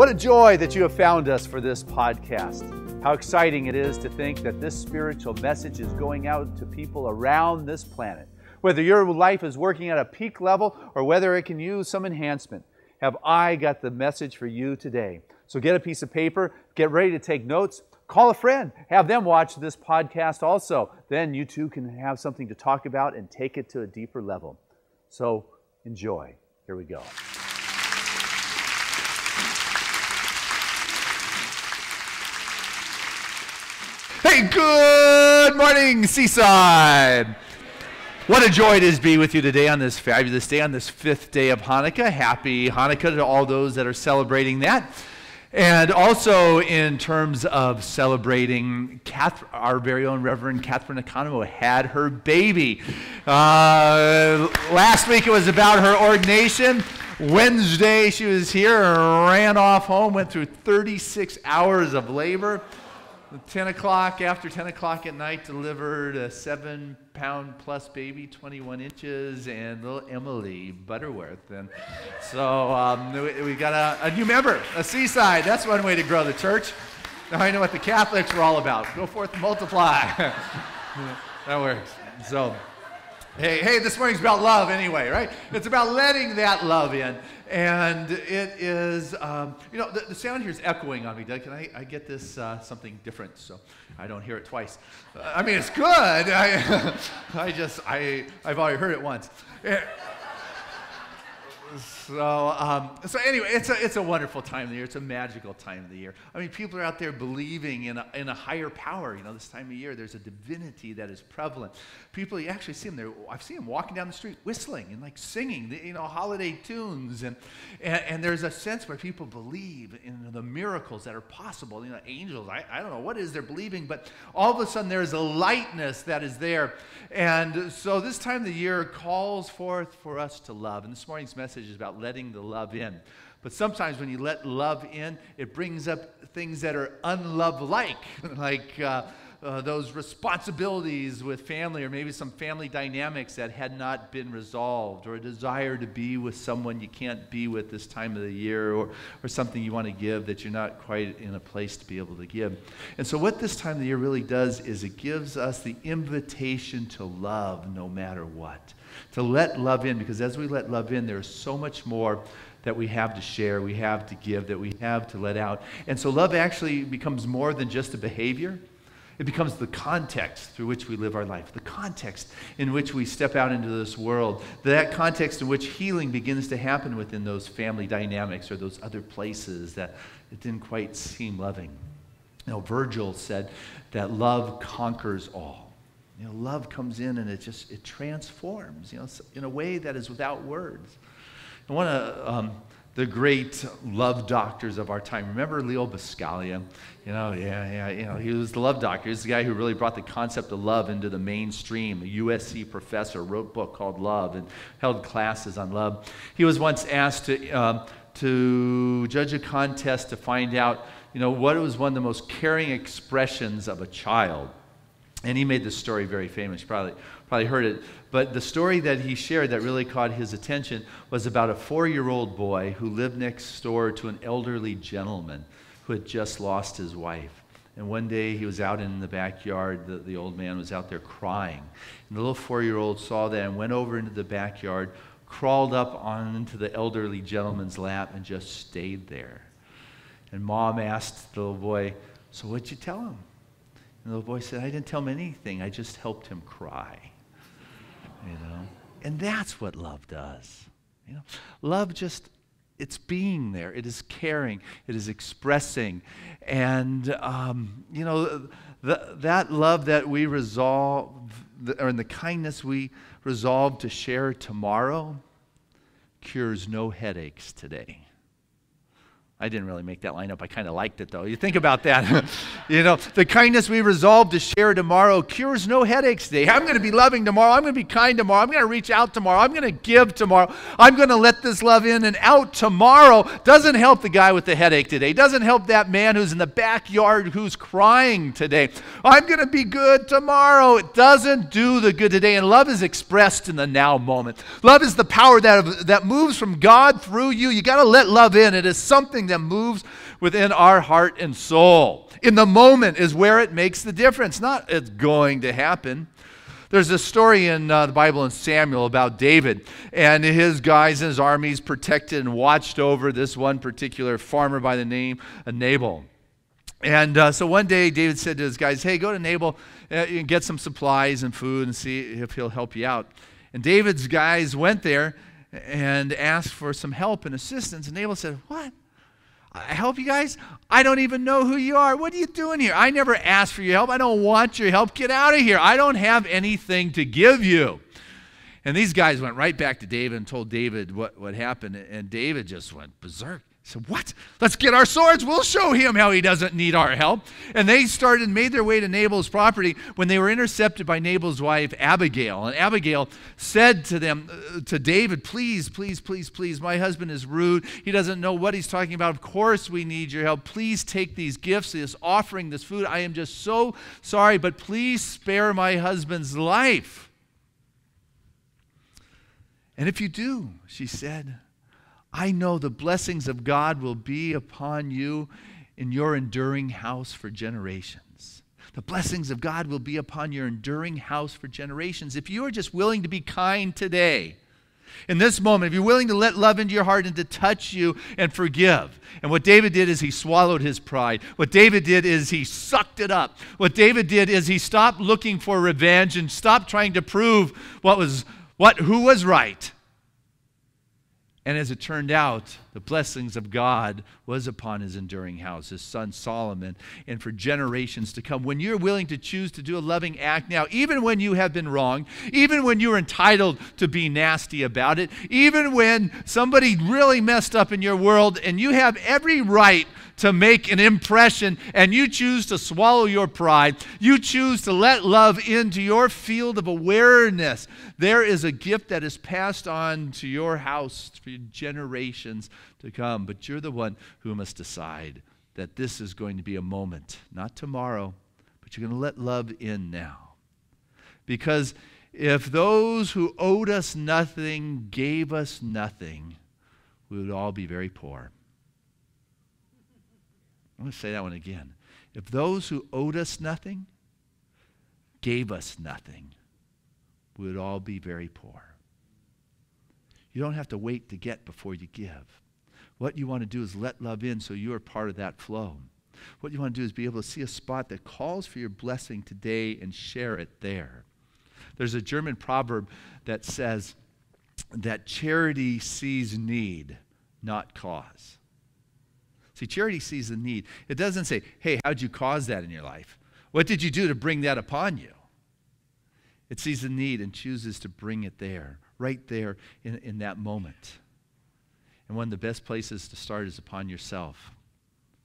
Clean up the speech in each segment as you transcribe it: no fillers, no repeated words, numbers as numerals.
What a joy that you have found us for this podcast. How exciting it is to think that this spiritual message is going out to people around this planet. Whether your life is working at a peak level or whether it can use some enhancement, have I got the message for you today. So get a piece of paper, get ready to take notes, call a friend, have them watch this podcast also. Then you too can have something to talk about and take it to a deeper level. So enjoy. Here we go. Hey, good morning, Seaside. What a joy it is to be with you today on this fabulous day, on this 5th day of Hanukkah. Happy Hanukkah to all those that are celebrating that. And also in terms of celebrating, our very own Reverend Catherine Economo had her baby. Last week it was about her ordination. Wednesday she was here, ran off home, went through 36 hours of labor. After 10 o'clock at night, delivered a 7-pound plus baby, 21 inches, and little Emily Butterworth. And so we got a new member, a Seaside. That's one way to grow the church. Now I know what the Catholics were all about. Go forth and multiply. That works. So, hey, this morning's about love anyway, right? It's about letting that love in. And it is, the sound here is echoing on me. Doug, can I get this something different so I don't hear it twice? I mean, it's good. I've already heard it once. So anyway, it's a wonderful time of the year. It's a magical time of the year. I mean, people are out there believing in a higher power. You know, this time of year, there's a divinity that is prevalent. People, you actually see them there. I've seen them walking down the street, whistling and like singing, holiday tunes, and there's a sense where people believe in the miracles that are possible. Angels. I don't know what it is they're believing, but all of a sudden there's a lightness that is there, and so this time of the year calls forth for us to love. And this morning's message is about letting the love in. But sometimes when you let love in, it brings up things that are unlove-like, like those responsibilities with family, or maybe some family dynamics that had not been resolved, or a desire to be with someone you can't be with this time of the year, or something you want to give that you're not quite in a place to be able to give. And so what this time of the year really does is it gives us the invitation to love no matter what. To let love in, because as we let love in, there's so much more that we have to share, we have to give, that we have to let out. And so love actually becomes more than just a behavior. It becomes the context through which we live our life, the context in which we step out into this world, that context in which healing begins to happen within those family dynamics or those other places that it didn't quite seem loving. Virgil said that love conquers all. Love comes in and it transforms, in a way that is without words. And one of the great love doctors of our time, remember Leo Buscaglia? He was the love doctor. He's the guy who really brought the concept of love into the mainstream. A USC professor, wrote a book called Love and held classes on love. He was once asked to judge a contest to find out, what was one of the most caring expressions of a child. And he made this story very famous. You probably heard it. But the story that he shared that really caught his attention was about a 4-year-old boy who lived next door to an elderly gentleman who had just lost his wife. And one day he was out in the backyard. The old man was out there crying. And the little 4-year-old saw that and went over into the backyard, crawled up onto the elderly gentleman's lap, and just stayed there. And Mom asked the little boy, "So what'd you tell him?" And the little boy said, "I didn't tell him anything. I just helped him cry." And that's what love does. Love it's being there. It is caring. It is expressing. And, that love that we resolve, or the kindness we resolve to share tomorrow, cures no headaches today. I didn't really make that line up. I kind of liked it, though. You think about that. The kindness we resolve to share tomorrow cures no headaches today. I'm going to be loving tomorrow. I'm going to be kind tomorrow. I'm going to reach out tomorrow. I'm going to give tomorrow. I'm going to let this love in and out tomorrow. Doesn't help the guy with the headache today. Doesn't help that man who's in the backyard who's crying today. I'm going to be good tomorrow. It doesn't do the good today. And love is expressed in the now moment. Love is the power that moves from God through you. You got to let love in. It is something that moves within our heart and soul. In the moment is where it makes the difference, not it's going to happen. There's a story in the Bible in Samuel about David and his guys and his armies protected and watched over this one particular farmer by the name of Nabal. And so one day David said to his guys, hey, go to Nabal and get some supplies and food and see if he'll help you out. And David's guys went there and asked for some help and assistance. And Nabal said, what? I help you guys? I don't even know who you are. What are you doing here? I never asked for your help. I don't want your help. Get out of here. I don't have anything to give you. And these guys went right back to David and told David what happened. And David just went berserk. He said, what? Let's get our swords. We'll show him how he doesn't need our help. And they made their way to Nabal's property when they were intercepted by Nabal's wife, Abigail. And Abigail said to David, please, please, please, please, my husband is rude. He doesn't know what he's talking about. Of course we need your help. Please take these gifts, this offering, this food. I am just so sorry, but please spare my husband's life. And if you do, she said, I know the blessings of God will be upon you in your enduring house for generations. The blessings of God will be upon your enduring house for generations. If you are just willing to be kind today, in this moment, if you're willing to let love into your heart and to touch you and forgive. And what David did is he swallowed his pride. What David did is he sucked it up. What David did is he stopped looking for revenge and stopped trying to prove who was right. And as it turned out, the blessings of God was upon his enduring house, his son Solomon, and for generations to come. When you're willing to choose to do a loving act now, even when you have been wronged, even when you're entitled to be nasty about it, even when somebody really messed up in your world and you have every right to make an impression and you choose to swallow your pride, you choose to let love into your field of awareness, there is a gift that is passed on to your house for generations to come. But you're the one who must decide that this is going to be a moment, not tomorrow, but you're going to let love in now. Because if those who owed us nothing gave us nothing, we would all be very poor. I'm going to say that one again. If those who owed us nothing gave us nothing, we would all be very poor. You don't have to wait to get before you give. What you want to do is let love in so you are part of that flow. What you want to do is be able to see a spot that calls for your blessing today and share it there. There's a German proverb that says that charity sees need, not cause. See, charity sees the need. It doesn't say, hey, how'd you cause that in your life? What did you do to bring that upon you? It sees the need and chooses to bring it there, right there in that moment. And one of the best places to start is upon yourself,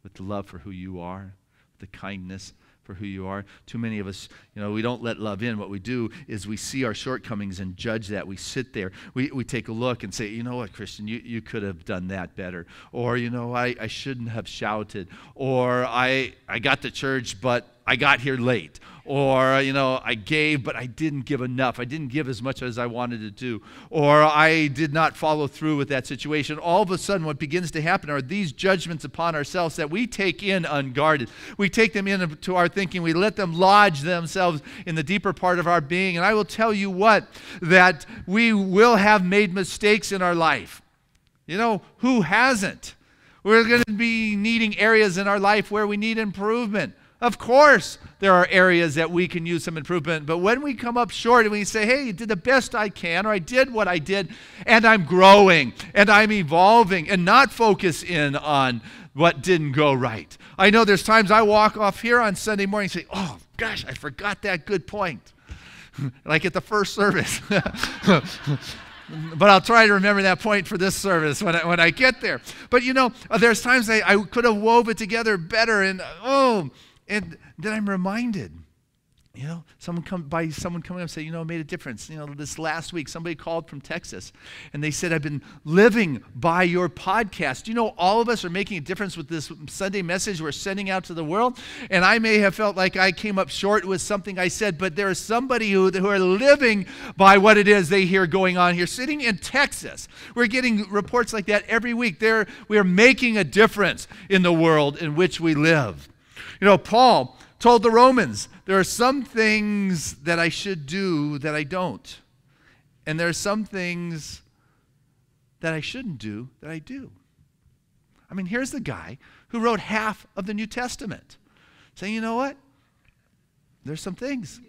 with the love for who you are, the kindness for who you are. Too many of us, we don't let love in. What we do is we see our shortcomings and judge that. We sit there. We take a look and say, you know what, Christian, you could have done that better. Or, I shouldn't have shouted. Or I got to church, but I got here late. Or, I gave, but I didn't give enough. I didn't give as much as I wanted to do. Or I did not follow through with that situation. All of a sudden, what begins to happen are these judgments upon ourselves that we take in unguarded. We take them into our thinking. We let them lodge themselves in the deeper part of our being. And I will tell you what, that we will have made mistakes in our life. Who hasn't? We're going to be needing areas in our life where we need improvement. Of course, there are areas that we can use some improvement, but when we come up short and we say, hey, I did the best I can, or I did what I did, and I'm growing, and I'm evolving, and not focus in on what didn't go right. I know there's times I walk off here on Sunday morning and say, oh, gosh, I forgot that good point. Like at the first service. But I'll try to remember that point for this service when I get there. But there's times I could have wove it together better, and then I'm reminded You know, someone coming up and say, it made a difference. This last week, somebody called from Texas, and they said, I've been living by your podcast. All of us are making a difference with this Sunday message we're sending out to the world. And I may have felt like I came up short with something I said, but there is somebody who are living by what it is they hear going on here, sitting in Texas. We're getting reports like that every week. We are making a difference in the world in which we live. Paul told the Romans, there are some things that I should do that I don't. And there are some things that I shouldn't do that I do. Here's the guy who wrote half of the New Testament, saying, you know what? There's some things.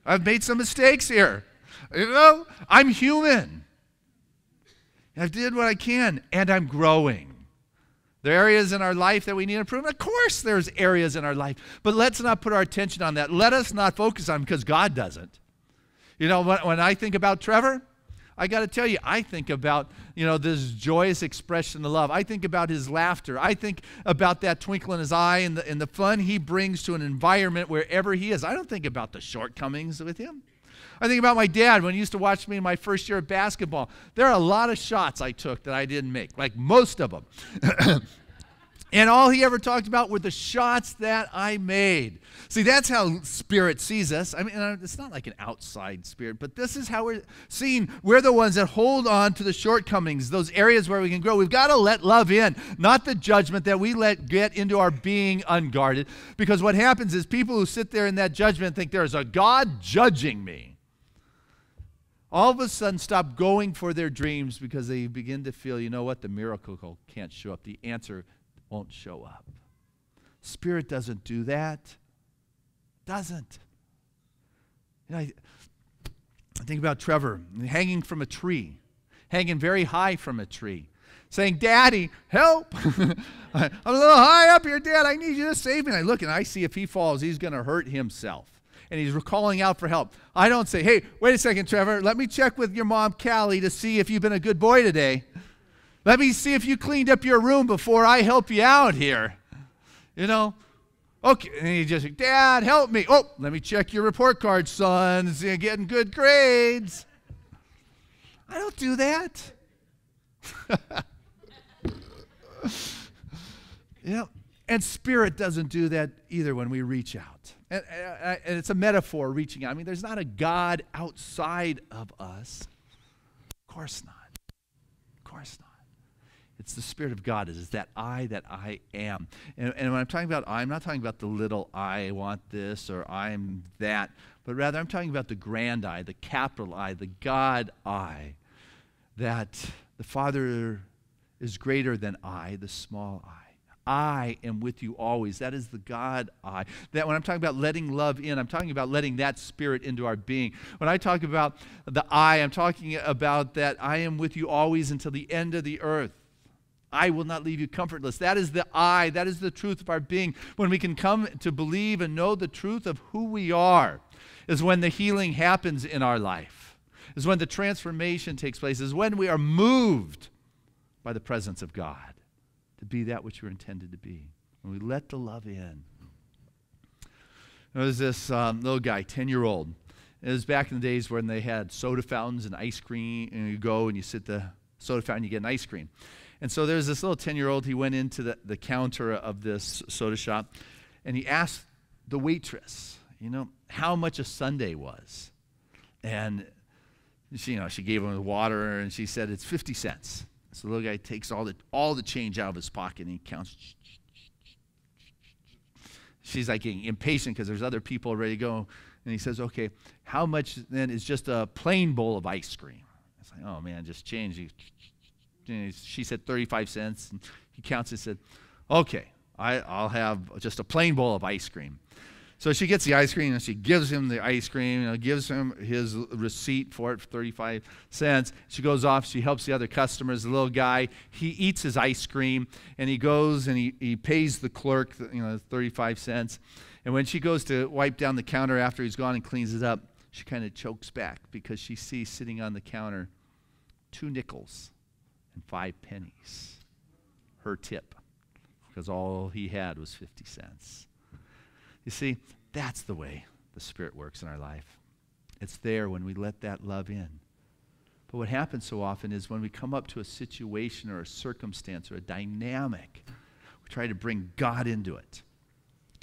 I've made some mistakes here. I'm human. I did what I can, and I'm growing. There are areas in our life that we need improvement. Of course there's areas in our life. But let's not put our attention on that. Let us not focus on them because God doesn't. When I think about Trevor, I got to tell you, I think about, this joyous expression of love. I think about his laughter. I think about that twinkle in his eye and the fun he brings to an environment wherever he is. I don't think about the shortcomings with him. I think about my dad when he used to watch me in my first year of basketball. There are a lot of shots I took that I didn't make, like most of them. And all he ever talked about were the shots that I made. See, that's how Spirit sees us. It's not like an outside spirit, but this is how we're seen. We're the ones that hold on to the shortcomings, those areas where we can grow. We've got to let love in, not the judgment that we let get into our being unguarded. Because what happens is people who sit there in that judgment think there's a God judging me. All of a sudden stop going for their dreams because they begin to feel, the miracle can't show up. The answer won't show up. Spirit doesn't do that. Doesn't. I think about Trevor hanging from a tree, hanging very high from a tree, saying, Daddy, help. I'm a little high up here, Dad. I need you to save me. And I look and I see if he falls, he's going to hurt himself. And he's calling out for help. I don't say, hey, wait a second, Trevor. Let me check with your mom, Callie, to see if you've been a good boy today. Let me see if you cleaned up your room before I help you out here. Okay. And he just, Dad, help me. Oh, let me check your report card, son. You're getting good grades. I don't do that. And Spirit doesn't do that either when we reach out. And it's a metaphor, reaching out. There's not a God outside of us. Of course not. Of course not. It's the Spirit of God. It's that I am. And when I'm talking about I, I'm not talking about the little I want this or I'm that, but rather I'm talking about the grand I, the capital I, the God I, that the Father is greater than I, the small I. I am with you always. That is the God I. That when I'm talking about letting love in, I'm talking about letting that Spirit into our being. When I talk about the I, I'm talking about that I am with you always until the end of the earth. I will not leave you comfortless. That is the I. That is the truth of our being. When we can come to believe and know the truth of who we are is when the healing happens in our life, is when the transformation takes place, is when we are moved by the presence of God to be that which we're intended to be. When we let the love in. There was this little guy, 10-year-old. It was back in the days when they had soda fountains and ice cream, and you go and you sit at the soda fountain, you get an ice cream. And so there's this little 10-year-old, he went into the counter of this soda shop, and he asked the waitress, how much a sundae was. And, she gave him the water, and she said, it's 50 cents. So the little guy takes all the change out of his pocket, and he counts. She's like getting impatient because there's other people ready to go. And he says, okay, how much then is just a plain bowl of ice cream? It's like, oh, man, just change. She said 35 cents. And he counts and said, okay, I'll have just a plain bowl of ice cream. So she gets the ice cream, and she gives him the ice cream, gives him his receipt for it for 35 cents. She goes off. She helps the other customers. The little guy, he eats his ice cream, and he goes and he pays the clerk 35 cents. And when she goes to wipe down the counter after he's gone and cleans it up, she kind of chokes back because she sees sitting on the counter 2 nickels and 5 pennies. Her tip, because all he had was 50 cents. You see, that's the way the Spirit works in our life. It's there when we let that love in. But what happens so often is when we come up to a situation or a circumstance or a dynamic, we try to bring God into it.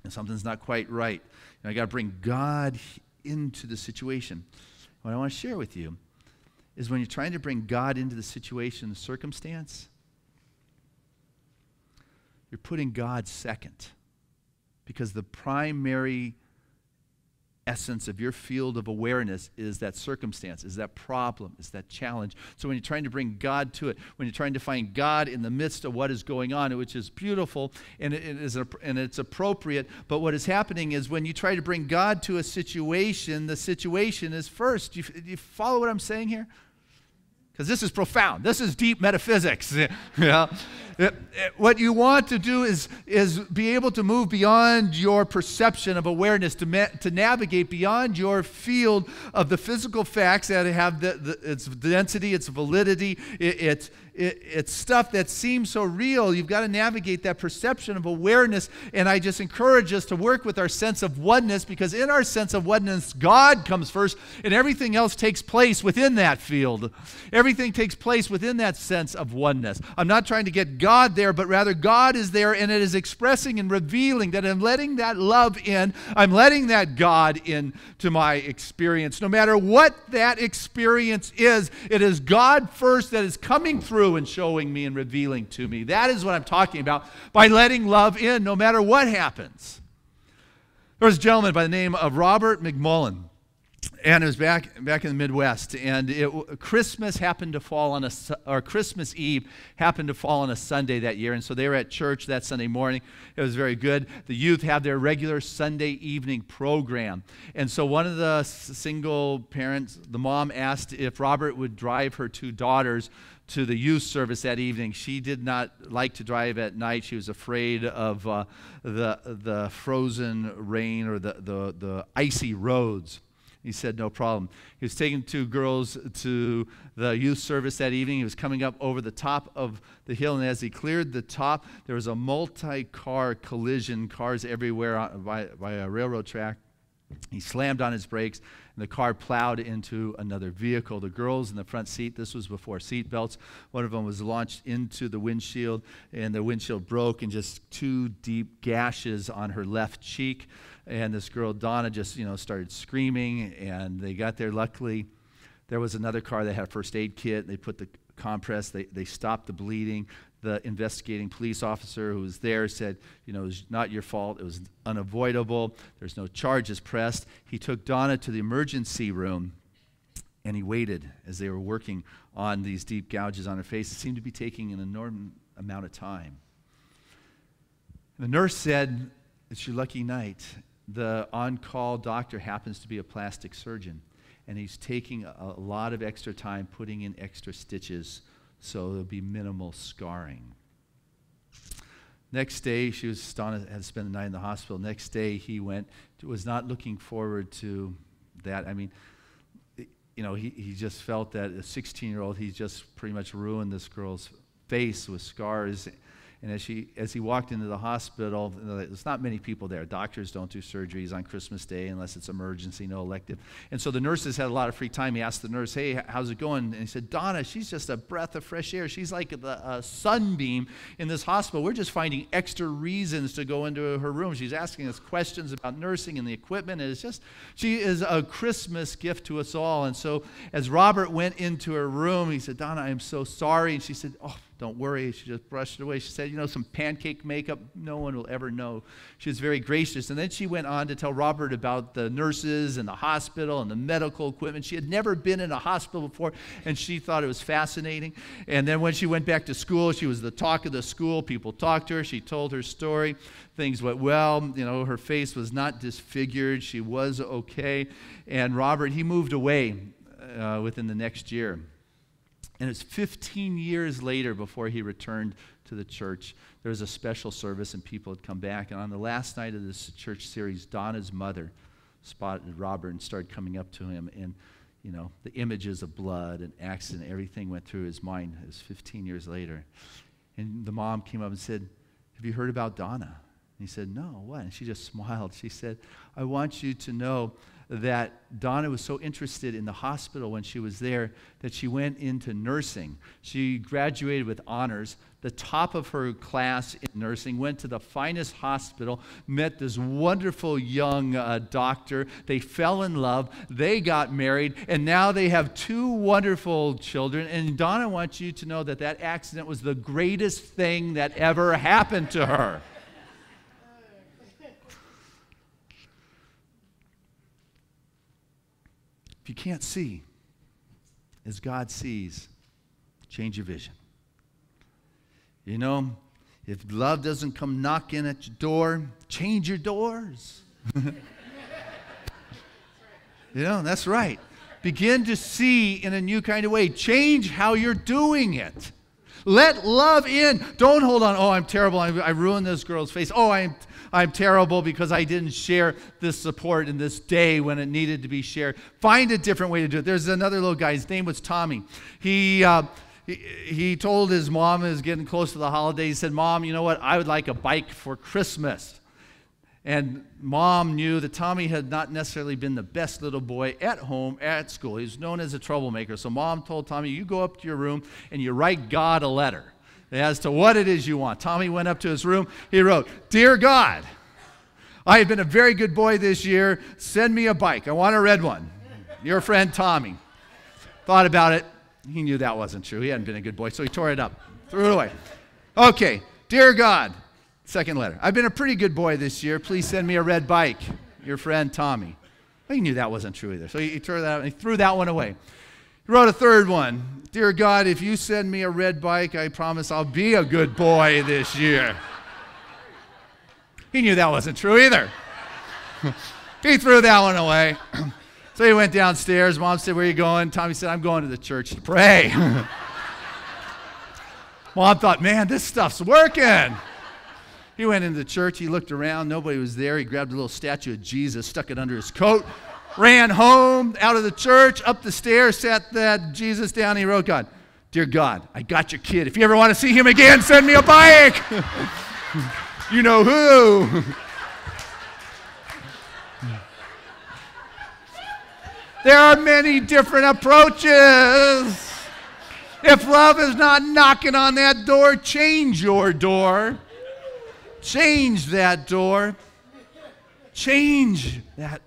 And something's not quite right. I got to bring God into the situation. What I want to share with you is when you're trying to bring God into the situation, the circumstance, you're putting God second. Because the primary essence of your field of awareness is that circumstance, is that problem, is that challenge. So when you're trying to bring God to it, when you're trying to find God in the midst of what is going on, which is beautiful and it's appropriate, but what is happening is when you try to bring God to a situation, the situation is first. Do you follow what I'm saying here? Because this is profound. This is deep metaphysics. Yeah. What you want to do is be able to move beyond your perception of awareness, to navigate beyond your field of the physical facts that have its density, its validity, it's stuff that seems so real. You've got to navigate that perception of awareness, and I just encourage us to work with our sense of oneness, because in our sense of oneness, God comes first, and everything else takes place within that field. Everything takes place within that sense of oneness. I'm not trying to get God there, but rather God is there, and it is expressing and revealing that I'm letting that love in. I'm letting that God into my experience. No matter what that experience is, it is God first that is coming through and showing me and revealing to me. That is what I'm talking about by letting love in no matter what happens. There was a gentleman by the name of Robert McMullen. And it was back in the Midwest, and Christmas happened to fall on Christmas Eve happened to fall on a Sunday that year, and so they were at church that Sunday morning. It was very good. The youth have their regular Sunday evening program, and so one of the single parents, the mom, asked if Robert would drive her two daughters to the youth service that evening. She did not like to drive at night. She was afraid of the frozen rain or the icy roads. He said, no problem. He was taking two girls to the youth service that evening. He was coming up over the top of the hill, and as he cleared the top, there was a multi-car collision, cars everywhere by a railroad track. He slammed on his brakes, and the car plowed into another vehicle. The girls in the front seat, this was before seat belts, one of them was launched into the windshield, and the windshield broke, and just two deep gashes on her left cheek. And this girl, Donna, just started screaming, and they got there. Luckily, there was another car that had a first aid kit. They put the compress. They stopped the bleeding. The investigating police officer who was there said, it was not your fault. It was unavoidable. There's no charges pressed. He took Donna to the emergency room, and he waited as they were working on these deep gouges on her face. It seemed to be taking an enormous amount of time. The nurse said, it's your lucky night. The on-call doctor happens to be a plastic surgeon, and he's taking a lot of extra time putting in extra stitches so there'll be minimal scarring. Next day, Donna had to spend the night in the hospital. Next day, he was not looking forward to that. I mean, he just felt that a 16-year-old, he just pretty much ruined this girl's face with scars. And as he walked into the hospital, there's not many people there. Doctors don't do surgeries on Christmas Day unless it's emergency, no elective. And so the nurses had a lot of free time. He asked the nurse, hey, how's it going? And he said, Donna, she's just a breath of fresh air. She's like a sunbeam in this hospital. We're just finding extra reasons to go into her room. She's asking us questions about nursing and the equipment. And she is a Christmas gift to us all. And so as Robert went into her room, he said, Donna, I am so sorry. And she said, oh, don't worry. She just brushed it away. She said, some pancake makeup, no one will ever know. She was very gracious. And then she went on to tell Robert about the nurses and the hospital and the medical equipment. She had never been in a hospital before, and she thought it was fascinating. And then when she went back to school, she was the talk of the school. People talked to her. She told her story. Things went well. Her face was not disfigured. She was okay. And Robert, he moved away within the next year. And it's 15 years later before he returned to the church. There was a special service, and people had come back. And on the last night of this church series, Donna's mother spotted Robert and started coming up to him. And, the images of blood and accident, everything went through his mind. It was 15 years later. And the mom came up and said, have you heard about Donna? And he said, no, what? And she just smiled. She said, I want you to know that Donna was so interested in the hospital when she was there that she went into nursing. She graduated with honors, the top of her class in nursing, went to the finest hospital, met this wonderful young doctor. They fell in love. They got married, and now they have 2 wonderful children. And Donna wants you to know that that accident was the greatest thing that ever happened to her. If you can't see as God sees, change your vision. You know, if love doesn't come knocking at your door, change your doors. You know, that's right. Begin to see in a new kind of way. Change how you're doing it. Let love in. Don't hold on. Oh, I'm terrible. I ruined this girl's face. Oh, I'm terrible because I didn't share this support in this day when it needed to be shared. Find a different way to do it. There's another little guy. His name was Tommy. He told his mom, it was getting close to the holidays, he said, Mom, you know what? I would like a bike for Christmas. And Mom knew that Tommy had not necessarily been the best little boy at home, at school. He was known as a troublemaker. So Mom told Tommy, you go up to your room and you write God a letter as to what it is you want. Tommy went up to his room. He wrote, Dear God, I have been a very good boy this year. Send me a bike. I want a red one. Your friend Tommy. Thought about it. He knew that wasn't true. He hadn't been a good boy, so he tore it up. Threw it away. Okay. Dear God, second letter. I've been a pretty good boy this year. Please send me a red bike. Your friend Tommy. Well, he knew that wasn't true either. So he tore that out and he threw that one away. He wrote a third one. Dear God, if you send me a red bike, I promise I'll be a good boy this year. He knew that wasn't true either. He threw that one away. So he went downstairs. Mom said, where are you going? Tommy said, I'm going to the church to pray. Mom thought, man, this stuff's working. He went into the church. He looked around. Nobody was there. He grabbed a little statue of Jesus, stuck it under his coat, ran home, out of the church, up the stairs, sat that Jesus down. He wrote, God, dear God, I got your kid. If you ever want to see him again, send me a bike. You know who. There are many different approaches. If love is not knocking on that door, change your door. Change that door. Change that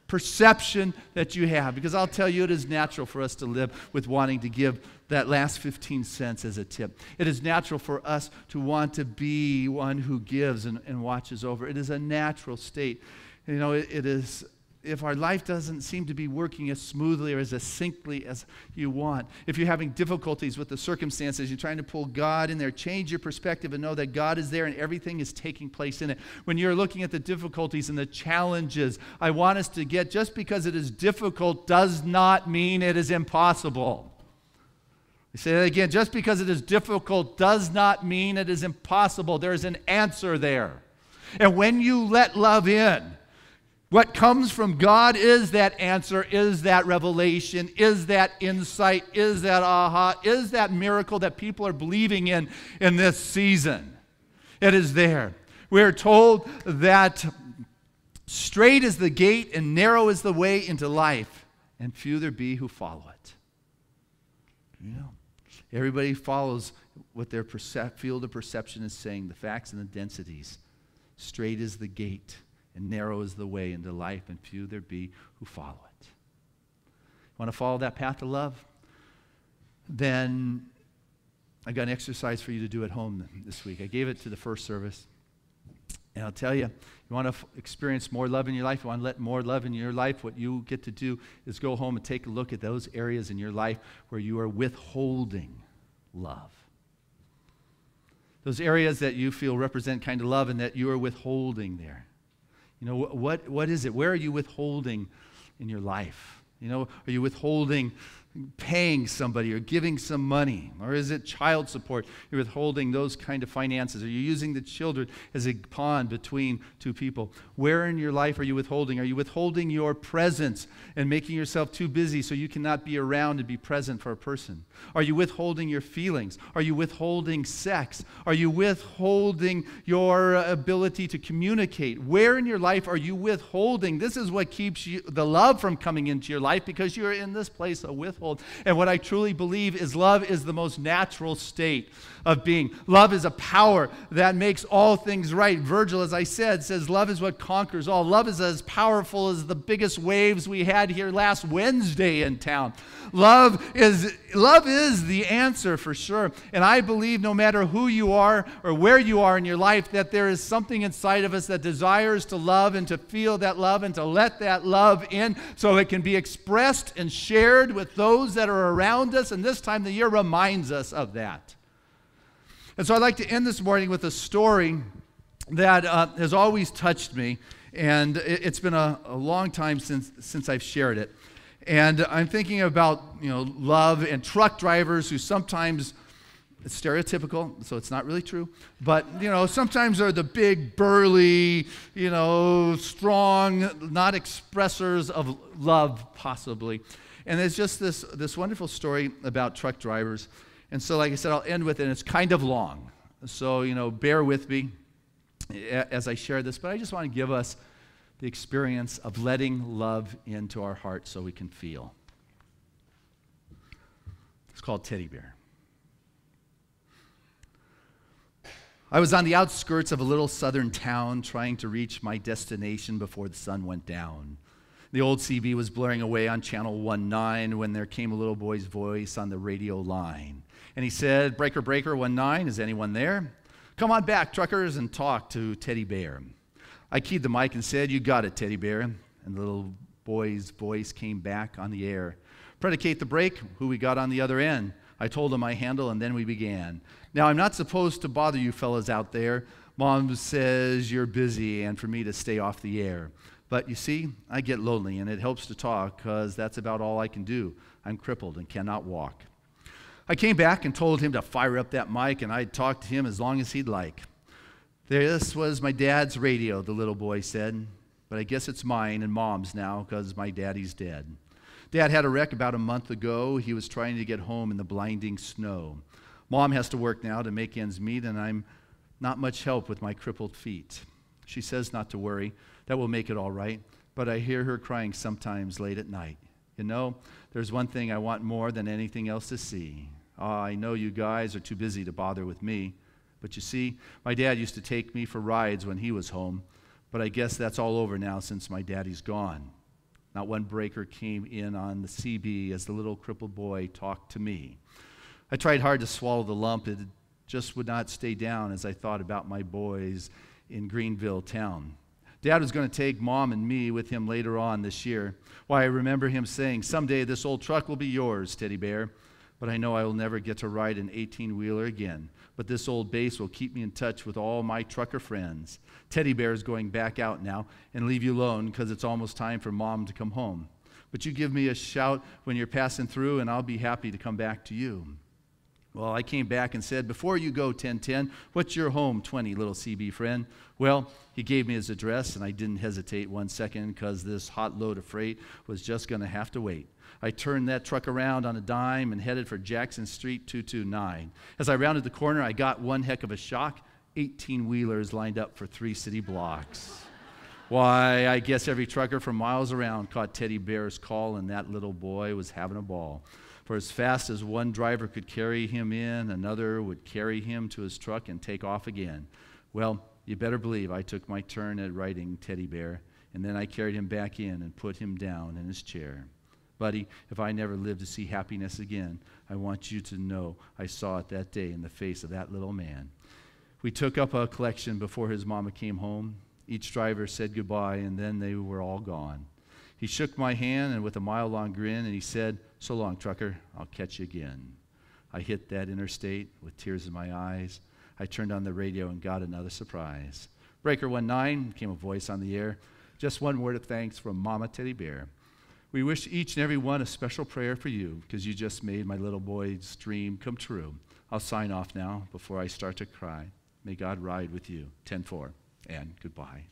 perception that you have. Because I'll tell you, it is natural for us to live with wanting to give that last 15 cents as a tip. It is natural for us to want to be one who gives and watches over. It is a natural state. You know, it is, if our life doesn't seem to be working as smoothly or as succinctly as you want, if you're having difficulties with the circumstances, you're trying to pull God in there, change your perspective and know that God is there and everything is taking place in it. When you're looking at the difficulties and the challenges, I want us to get, just because it is difficult does not mean it is impossible. I say that again, just because it is difficult does not mean it is impossible. There is an answer there. And when you let love in, what comes from God is that answer, is that revelation, is that insight, is that aha, is that miracle that people are believing in this season. It is there. We are told that straight is the gate and narrow is the way into life, and few there be who follow it. You know, everybody follows what their field of perception is saying, the facts and the densities. Straight is the gate and narrow is the way into life, and few there be who follow it. Want to follow that path of love? Then I got an exercise for you to do at home this week. I gave it to the first service. And I'll tell you, you want to experience more love in your life, you want to let more love in your life, what you get to do is go home and take a look at those areas in your life where you are withholding love. Those areas that you feel represent kind of love and that you are withholding there. You know, what is it? Where are you withholding in your life? You know, are you withholding paying somebody or giving some money? Or is it child support? You're withholding those kind of finances. Are you using the children as a pawn between two people? Where in your life are you withholding? Are you withholding your presence and making yourself too busy so you cannot be around and be present for a person? Are you withholding your feelings? Are you withholding sex? Are you withholding your ability to communicate? Where in your life are you withholding? This is what keeps the love from coming into your life, because you're in this place of withhold. And what I truly believe is love is the most natural state of being. Love is a power that makes all things right. Virgil, as I said, says love is what conquers all. Love is as powerful as the biggest waves we had here last Wednesday in town. Love is the answer for sure. And I believe no matter who you are or where you are in your life, that there is something inside of us that desires to love and to feel that love and to let that love in so it can be expressed and shared with those that are around us. And this time of the year reminds us of that. And so I'd like to end this morning with a story that has always touched me. And it's been a long time since I've shared it. And I'm thinking about, love and truck drivers who sometimes, it's stereotypical, so it's not really true, but, sometimes are the big, burly, strong, not expressors of love, possibly. And there's just this wonderful story about truck drivers. And so, like I said, I'll end with it, and it's kind of long. So, bear with me as I share this, but I just want to give us the experience of letting love into our hearts so we can feel. It's called Teddy Bear. I was on the outskirts of a little southern town trying to reach my destination before the sun went down. The old CB was blaring away on channel 19 when there came a little boy's voice on the radio line. And he said, "Breaker, breaker, 19, is anyone there? Come on back, truckers, and talk to Teddy Bear." I keyed the mic and said, "You got it, Teddy Bear." And the little boy's voice came back on the air. "Predicate the break, who we got on the other end." I told him my handle, and then we began. "Now, I'm not supposed to bother you fellas out there. Mom says you're busy and for me to stay off the air. But you see, I get lonely, and it helps to talk because that's about all I can do. I'm crippled and cannot walk." I came back and told him to fire up that mic, and I'd talk to him as long as he'd like. "This was my dad's radio," the little boy said, "but I guess it's mine and Mom's now because my daddy's dead. Dad had a wreck about a month ago. He was trying to get home in the blinding snow. Mom has to work now to make ends meet, and I'm not much help with my crippled feet. She says not to worry, that will make it all right, but I hear her crying sometimes late at night. There's one thing I want more than anything else to see. I know you guys are too busy to bother with me. But you see, my dad used to take me for rides when he was home, but I guess that's all over now since my daddy's gone." Not one breaker came in on the CB as the little crippled boy talked to me. I tried hard to swallow the lump. It just would not stay down as I thought about my boys in Greenville town. Dad was going to take Mom and me with him later on this year. Why, I remember him saying, "Someday this old truck will be yours, Teddy Bear. But I know I will never get to ride an 18-wheeler again. But this old base will keep me in touch with all my trucker friends. Teddy Bear is going back out now and leave you alone because it's almost time for Mom to come home. But you give me a shout when you're passing through, and I'll be happy to come back to you." Well, I came back and said, "Before you go, 1010, what's your home, 20, little CB friend?" Well, he gave me his address, and I didn't hesitate 1 second because this hot load of freight was just going to have to wait. I turned that truck around on a dime and headed for Jackson Street 229. As I rounded the corner, I got one heck of a shock. 18-wheelers lined up for 3 city blocks. Why, I guess every trucker from miles around caught Teddy Bear's call, and that little boy was having a ball. For as fast as one driver could carry him in, another would carry him to his truck and take off again. Well, you better believe I took my turn at riding Teddy Bear, and then I carried him back in and put him down in his chair. Buddy, if I never live to see happiness again, I want you to know I saw it that day in the face of that little man. We took up a collection before his mama came home. Each driver said goodbye, and then they were all gone. He shook my hand and with a mile-long grin, and he said, "So long, trucker, I'll catch you again." I hit that interstate with tears in my eyes. I turned on the radio and got another surprise. "Breaker 19, came a voice on the air. "Just one word of thanks from Mama Teddy Bear." We wish each and every one a special prayer for you because you just made my little boy's dream come true. I'll sign off now before I start to cry. May God ride with you. 10-4, and goodbye.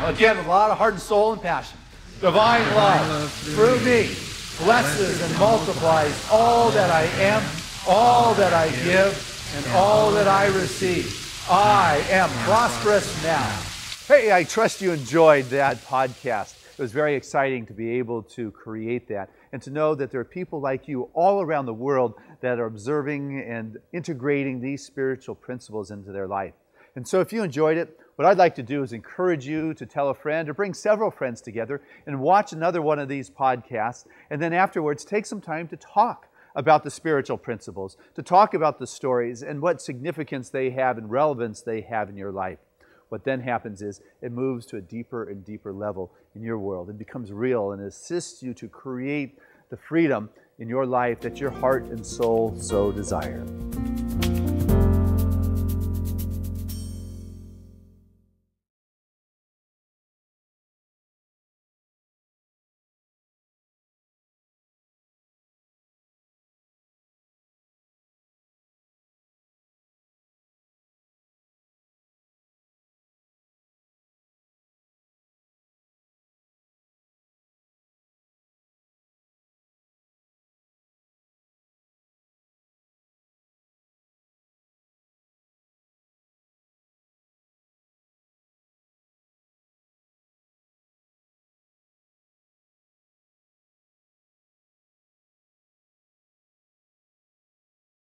Again, with a lot of heart and soul and passion. Divine love through me blesses and multiplies all that I am, all that I give, and all that I receive. I am prosperous now. Hey, I trust you enjoyed that podcast. It was very exciting to be able to create that and to know that there are people like you all around the world that are observing and integrating these spiritual principles into their life. And so if you enjoyed it, what I'd like to do is encourage you to tell a friend or bring several friends together and watch another one of these podcasts, and then afterwards take some time to talk about the spiritual principles, to talk about the stories and what significance they have and relevance they have in your life. What then happens is it moves to a deeper and deeper level in your world. It becomes real and assists you to create the freedom in your life that your heart and soul so desire.